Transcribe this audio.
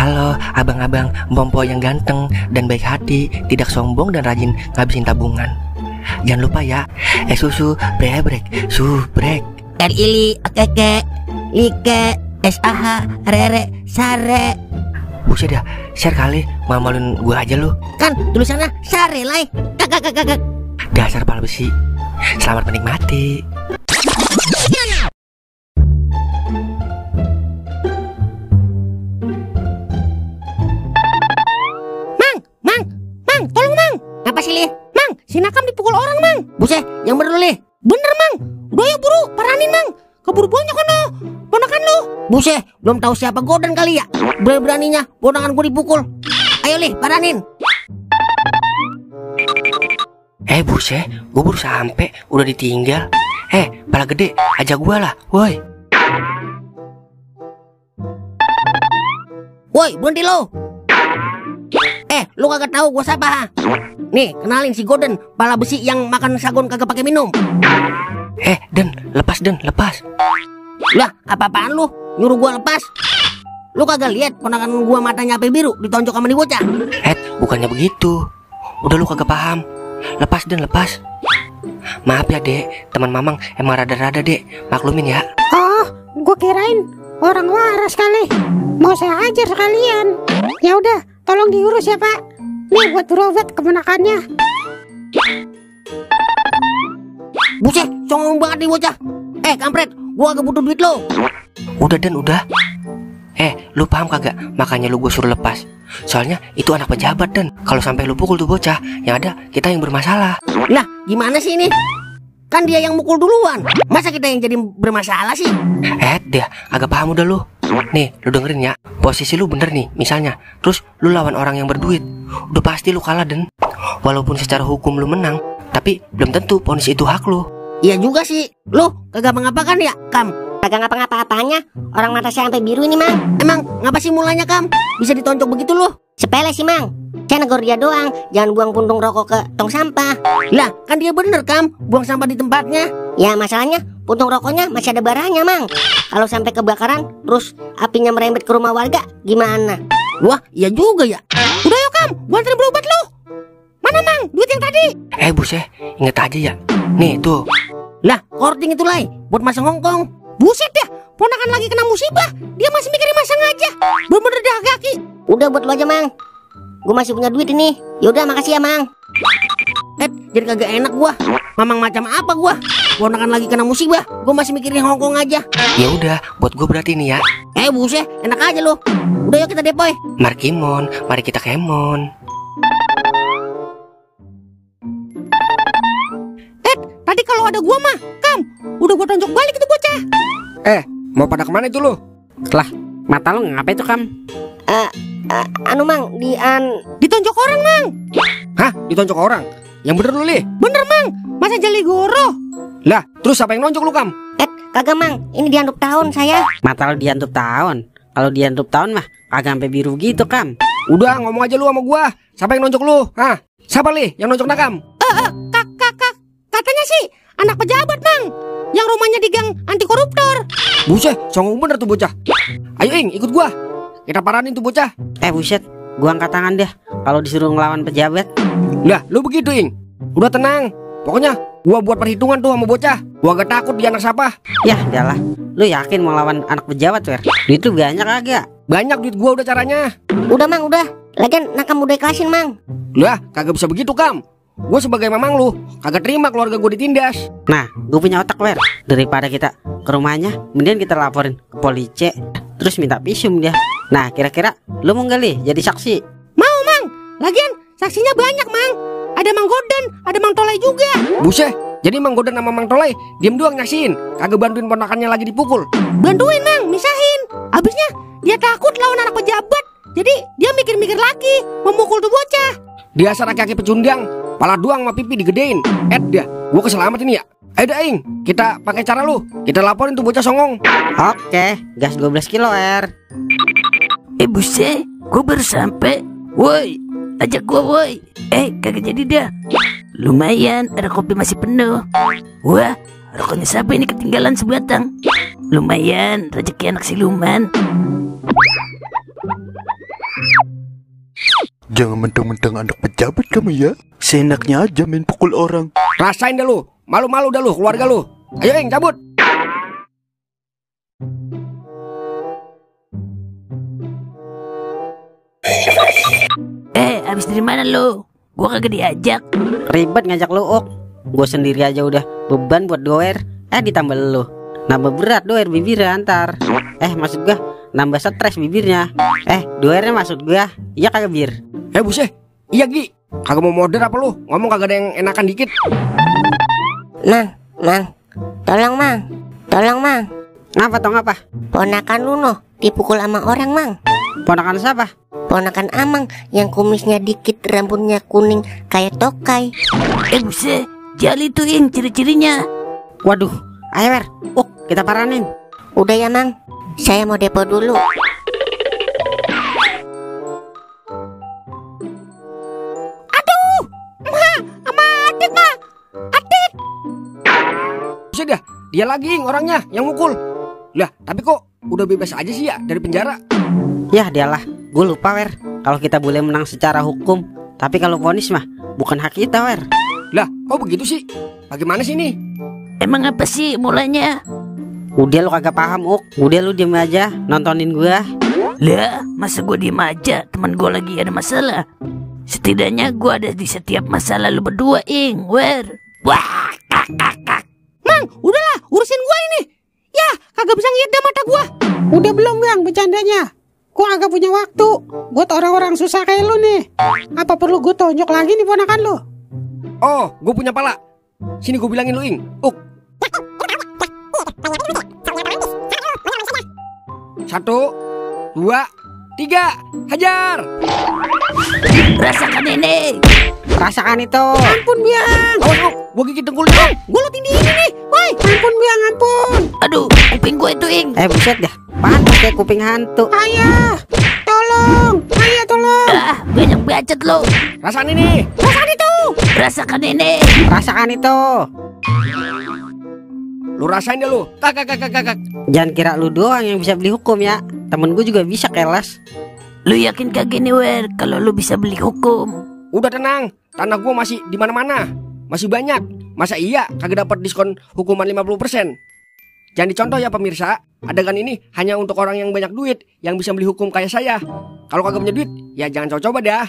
Halo abang-abang Bompo yang ganteng dan baik hati, tidak sombong dan rajin ngabisin tabungan. Jangan lupa ya, susu brebrek, subrek. Ili, keke, like, sah, rere, sare. Buset dah, share kali, malu-maluin gue aja lu. Kan tulisannya sare lai. Kakak. Dasar pala besi. Selamat menikmati. Mang, tolong Mang. Apa sih Li? Mang, si Nakam dipukul orang Mang. Buset, yang bener Li. Bener Mang. Udah ya buru, paranin Mang. Keburu bonyok kono. Ponakan lu. Buset, belum tahu siapa Godan kali ya. Beraninya ponakan gue dipukul. Ayo Li, paranin. Buset, gue baru sampai, udah ditinggal. Pala gede, ajak gue lah, woi. Woi, berhenti lo. Lu kagak tahu gue siapa ha? Nih, kenalin si Godan, pala besi yang makan sagon kagak pakai minum. Den, lepas. Lah, apa-apaan lu? Nyuruh gue lepas. Lu kagak lihat ponakan gue matanya api biru ditonjok sama nih bocah? Bukannya begitu. Udah lu kagak paham. Lepas. Maaf ya dek, teman mamang emang rada-rada dek, maklumin ya. Oh, gue kirain orang waras kali. Mau saya ajar sekalian. Ya udah, tolong diurus ya Pak. Nih buat berobat keponakannya. Buset, songong banget nih bocah. Kampret, gua agak butuh duit lo. Udah Den, udah. Lu paham kagak? Makanya lu gue suruh lepas. Soalnya itu anak pejabat Dan. Kalau sampai lu pukul tuh bocah, yang ada kita yang bermasalah. Lah, gimana sih ini? Kan dia yang mukul duluan. Masa kita yang jadi bermasalah sih? Dia agak paham udah lu. Nih, lu dengerin ya. Posisi lu bener nih, misalnya. Terus lu lawan orang yang berduit. Udah pasti lu kalah Den. Walaupun secara hukum lu menang, tapi belum tentu vonis itu hak lu. Iya juga sih. Lu kagak mengapa-ngapakan ya, Kam? Kagak ngapa-ngapa-apanya. Orang mata saya sampai biru ini, Mang. Emang ngapa sih mulanya, Kam? Bisa ditonjok begitu lu? Sepele sih, Mang. Saya negor dia doang. Jangan buang puntung rokok ke tong sampah. Lah, kan dia bener, Kam. Buang sampah di tempatnya. Ya, masalahnya puntung rokoknya masih ada baranya, Mang. Kalau sampai kebakaran, terus apinya merembet ke rumah warga, gimana? Wah, iya juga ya. Udah yuk, Kam. Gua anterin berobat lu. Mana, Mang? Duit yang tadi? Buset, inget aja ya. Nih, tuh. Lah, korting itu lai. Buat masang Hongkong. Buset ya, ponakan lagi kena musibah. Dia masih mikirin masang aja. Bener-bener dah kaki. Udah buat lu aja, Mang. Gue masih punya duit ini. Yaudah, makasih ya, Mang. Jadi kagak enak gua. Mamang macam apa gua? Ponakan lagi kena musibah, gua masih mikirin Hongkong aja. Ya udah, buat gue berarti nih ya. Buset, enak aja lo. Udah yuk kita depoy. Markimon, mari kita kemon. Tadi kalau ada gua mah, Kam, udah gua tonjok balik itu bocah. Mau pada kemana itu lu? Lah, mata lu ngapain tuh Kam? Mang, ditonjok orang, Mang. Hah? Ditonjok orang? Yang bener lu, Li? Bener, Mang. Masa jali goro? Lah, terus siapa yang nonjok lu, Kam? Kagak, Mang. Ini diantup tahun saya. Mata lu diantup tahun. Kalau diantup tahun mah kagak sampai biru gitu, Kam. Udah, ngomong aja lu sama gua. Siapa yang nonjok lu? Hah? Siapa, Li? Yang nonjok Nakam? Katanya sih anak pejabat, Mang. Yang rumahnya di gang anti koruptor. Buset, songong bener tuh bocah. Ayo, Ing, ikut gua. Kita paranin tuh bocah. Buset, gua angkat tangan deh kalau disuruh ngelawan pejabat. Lah, lu begitu, Ing. Udah tenang. Pokoknya gua buat perhitungan tuh sama bocah. Gua gak takut dia anak siapa. Ya, iyalah. Lu yakin mau lawan anak pejabat, Wer? Duit lu banyak kagak? Banyak duit gua udah caranya. Udah, Mang, udah. Lagian Nakam udah ikhlasin, Mang. Lah, kagak bisa begitu, Kam. Gue sebagai mamang lu kagak terima keluarga gue ditindas. Nah, gue punya otak, Wer. Daripada kita ke rumahnya, mending kita laporin ke polisi, terus minta visum dia. Nah, kira-kira lu mau gali jadi saksi? Mau, Mang. Lagian saksinya banyak, Mang. Ada Mang Godan, ada Mang Tolai juga. Buset, jadi Mang Godan sama Mang Tolai diem doang nyaksiin, kagak bantuin ponakannya lagi dipukul. Bantuin, Mang, misahin. Abisnya dia takut lawan anak pejabat. Jadi dia mikir-mikir lagi memukul tuh bocah. Dasar laki-laki pecundang, pala doang sama pipi digedein. Dia, gua keselamat ini ya. Ayo dah, Ing, kita pakai cara lu. Kita laporin tuh bocah songong. Oke, gas 12 kilo, Wer. Buset, gua baru sampai. Woi, ajak gua, woi. Kagak jadi dah. Lumayan, ada kopi masih penuh. Wah, rokoknya siapa ini ketinggalan sebatang. Lumayan, rezeki anak siluman. Jangan mentang-mentang anak pejabat kamu ya. Seenaknya aja main pukul orang. Rasain dah lu. Malu-malu dah lu keluarga lu. Ayo Ing, cabut. Abis dari mana lu? Gua kagak diajak. Ribet ngajak lu, Ok. Gue sendiri aja udah beban buat doer. Ditambah lu. Nambah berat doer bibirnya antar. Maksud gua nambah stres bibirnya. Doernya maksud gua. Iya kagak Bir? Buset. Iya Gi. Kagak mau modern apa lu? Ngomong kagak ada yang enakan dikit. Mang, tolong Mang. Ngapa toh ngapa? Ponakan lu noh dipukul sama orang, Mang. Ponakan siapa? Ponakan Amang yang kumisnya dikit, rambutnya kuning kayak tokai. Buset, jali tuh Ing ciri-cirinya. Waduh, ayo Wer, kita paranin. Udah ya, Mang. Saya mau depo dulu. Buset dah. Dia lagi Ing, orangnya yang mukul. Lah, tapi kok udah bebas aja sih ya dari penjara? Ya dialah, gue lupa Wer. Kalau kita boleh menang secara hukum, tapi kalau vonis mah bukan hak kita Wer. Lah, kok begitu sih? Bagaimana sih ini? Emang apa sih mulanya? Udah lu kagak paham, Udah lu diem aja nontonin gua. Lah, masa gua diem aja? Teman gua lagi ada masalah. Setidaknya gua ada di setiap masalah lu berdua, Ing. Wer. Wah, Mang, udahlah, urusin gua ini. Ya, kagak bisa ngedam mata gua. Udah belum Gang bercandanya? Gua agak punya waktu buat orang-orang susah kayak lu nih. Apa perlu gua tonjok lagi nih ponakan lu? Oh, gue punya pala. Sini gue bilangin lu Ing. Satu, dua, tiga, hajar. rasakan ini. Rasakan itu. Ampun Biang. Awas lu, gue gigit dengkulnya. Gua lu tindih ini nih. Woi, ampun Biang, ampun. Aduh, kuping gua itu Ing. Buset dah, pantas kayak kuping hantu. Ayah, tolong. Ayah, tolong. Banyak bacot lo. Rasakan ini. Rasakan itu. Rasakan ini. Rasakan itu. Lu rasain deh lu. Kak. Jangan kira lu doang yang bisa beli hukum ya. Temen gue juga bisa kelas. Lu yakin kagak nih Wer kalau lu bisa beli hukum? Udah tenang, tanah gue masih di mana-mana, masih banyak. Masa iya kagak dapat diskon hukuman 50%? Jangan dicontoh ya pemirsa. Adegan ini hanya untuk orang yang banyak duit yang bisa beli hukum kayak saya. Kalau kagak punya duit, ya jangan coba-coba dah.